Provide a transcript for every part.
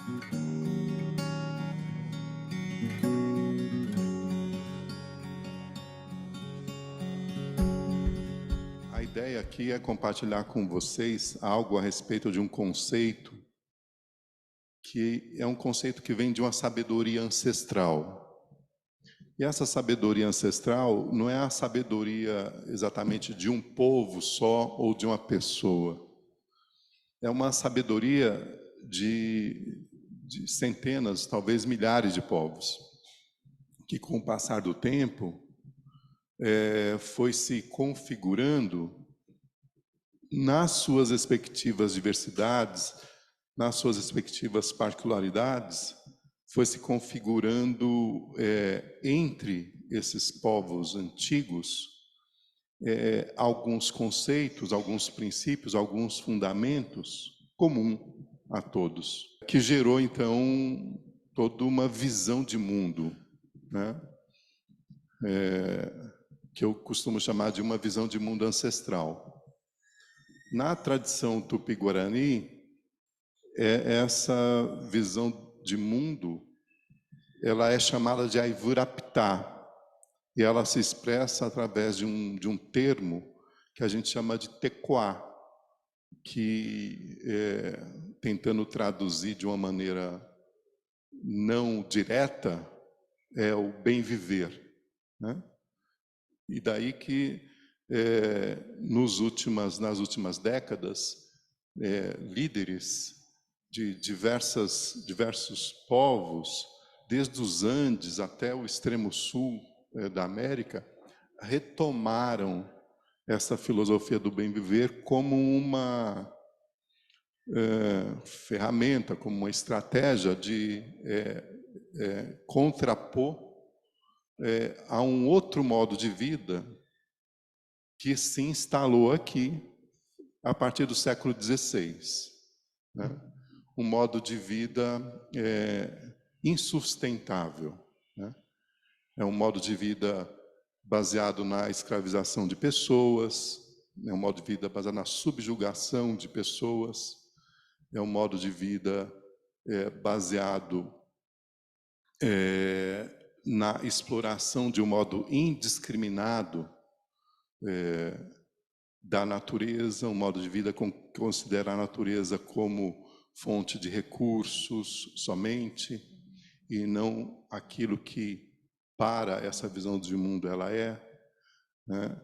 A ideia aqui é compartilhar com vocês algo a respeito de um conceito que é um conceito que vem de uma sabedoria ancestral. E essa sabedoria ancestral não é a sabedoria exatamente de um povo só ou de uma pessoa. É uma sabedoria de centenas, talvez milhares de povos, que com o passar do tempo foi se configurando nas suas respectivas diversidades, nas suas respectivas particularidades, foi se configurando entre esses povos antigos alguns conceitos, alguns princípios, alguns fundamentos comum a todos, que gerou então toda uma visão de mundo, né? Que eu costumo chamar de uma visão de mundo ancestral. Na tradição tupi-guarani, essa visão de mundo, ela é chamada de Aivurapitá, e ela se expressa através de um termo que a gente chama de tecoá, que, tentando traduzir de uma maneira não direta, é o bem viver, né? E daí que, nas últimas décadas, líderes de diversos povos, desde os Andes até o extremo sul da América, retomaram essa filosofia do bem viver como uma ferramenta, como uma estratégia de contrapor a um outro modo de vida que se instalou aqui a partir do século XVI, né? Um modo de vida insustentável, né? É um modo de vida baseado na escravização de pessoas, é um modo de vida baseado na subjugação de pessoas, é um modo de vida baseado na exploração de um modo indiscriminado da natureza, um modo de vida que considera a natureza como fonte de recursos somente, e não aquilo que, para essa visão de mundo, ela é, né?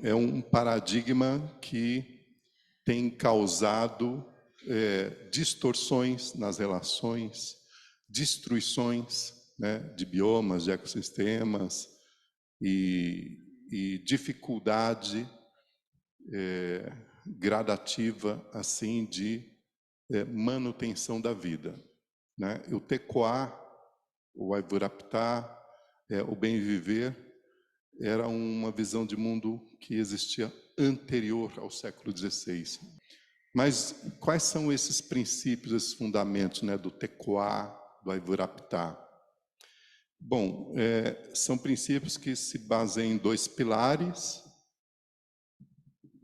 É um paradigma que tem causado distorções nas relações, destruições, né, de biomas, de ecossistemas, e dificuldade gradativa assim de manutenção da vida, né? O tecoá, o Aivurapitá, o bem viver, era uma visão de mundo que existia anterior ao século XVI. Mas quais são esses princípios, esses fundamentos, né, do tecoá, do Aivurapitá? Bom, são princípios que se baseiam em dois pilares.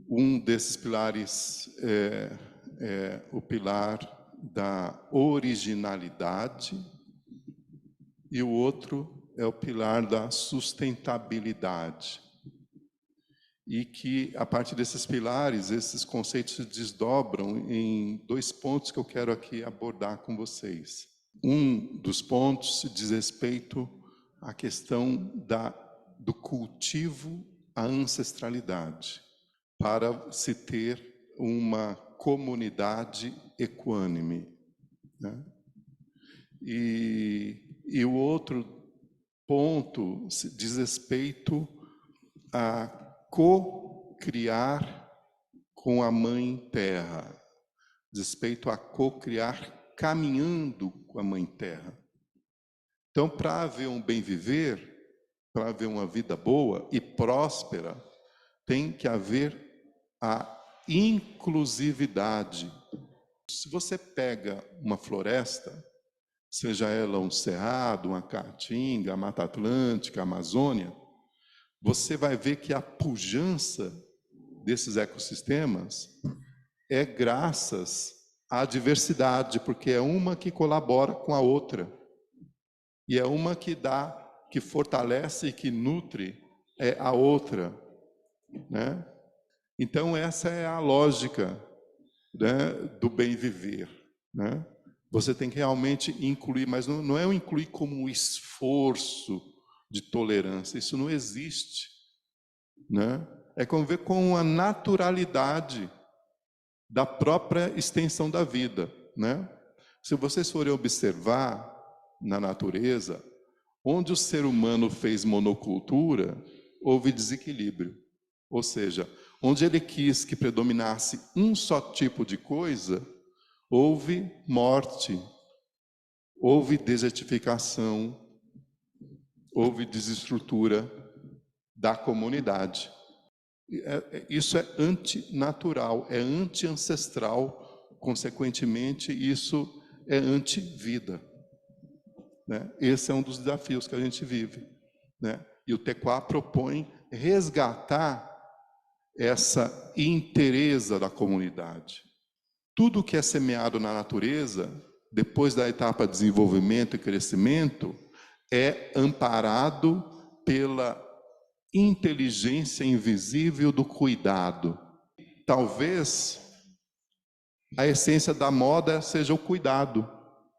Um desses pilares é o pilar da originalidade e o outro é o pilar da sustentabilidade. E que, a partir desses pilares, esses conceitos se desdobram em dois pontos que eu quero aqui abordar com vocês. Um dos pontos diz respeito à questão do cultivo à ancestralidade, para se ter uma comunidade equânime, né? E o outro ponto diz respeito a co-criar com a Mãe Terra, diz respeito a co-criar caminhando com a Mãe Terra. Então, para haver um bem viver, para haver uma vida boa e próspera, tem que haver a inclusividade. Se você pega uma floresta, seja ela um cerrado, uma caatinga, a Mata Atlântica, a Amazônia, você vai ver que a pujança desses ecossistemas é graças a diversidade, porque é uma que colabora com a outra. E é uma que dá, que fortalece e que nutre a outra, né? Então essa é a lógica, né, do bem viver, né? Você tem que realmente incluir, mas não é o incluir como um esforço de tolerância, isso não existe, né? É conviver com a naturalidade da própria extensão da vida, né? Se vocês forem observar na natureza, onde o ser humano fez monocultura, houve desequilíbrio. Ou seja, onde ele quis que predominasse um só tipo de coisa, houve morte, houve desertificação, houve desestrutura da comunidade. Isso é antinatural, é anti-ancestral, consequentemente, isso é anti-vida, né? Esse é um dos desafios que a gente vive, né? E o Tequá propõe resgatar essa inteireza da comunidade. Tudo que é semeado na natureza, depois da etapa de desenvolvimento e crescimento, é amparado pela inteligência invisível do cuidado. Talvez a essência da moda seja o cuidado,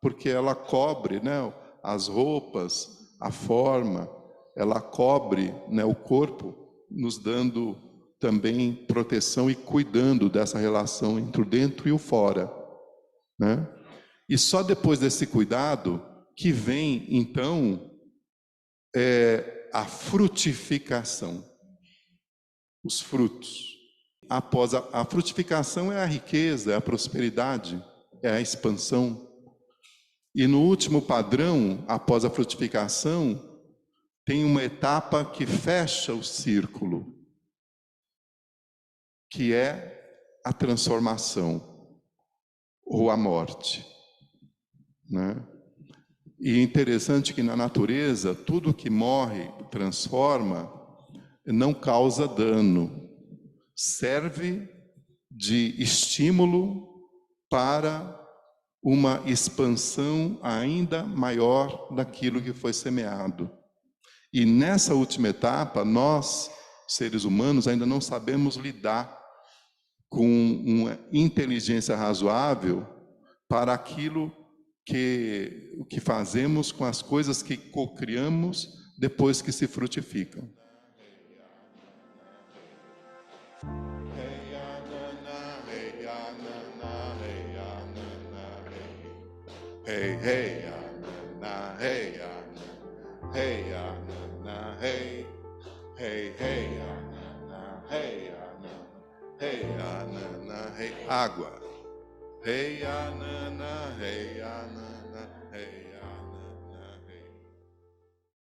porque ela cobre, né, as roupas, a forma, ela cobre, né, o corpo, nos dando também proteção e cuidando dessa relação entre o dentro e o fora, né? E só depois desse cuidado que vem, então, a frutificação, os frutos. Após a frutificação é a riqueza, é a prosperidade, é a expansão. E no último padrão, após a frutificação, tem uma etapa que fecha o círculo, que é a transformação ou a morte, né? E é interessante que na natureza, tudo que morre, transforma, não causa dano, serve de estímulo para uma expansão ainda maior daquilo que foi semeado. E nessa última etapa, nós, seres humanos, ainda não sabemos lidar com uma inteligência razoável para aquilo que fazemos com as coisas que cocriamos depois que se frutificam. Hey, hey, na, hey, hey, na, hey, hey, hey, na, hey, hey, na, hey, água. Hey, na, hey, na, hey.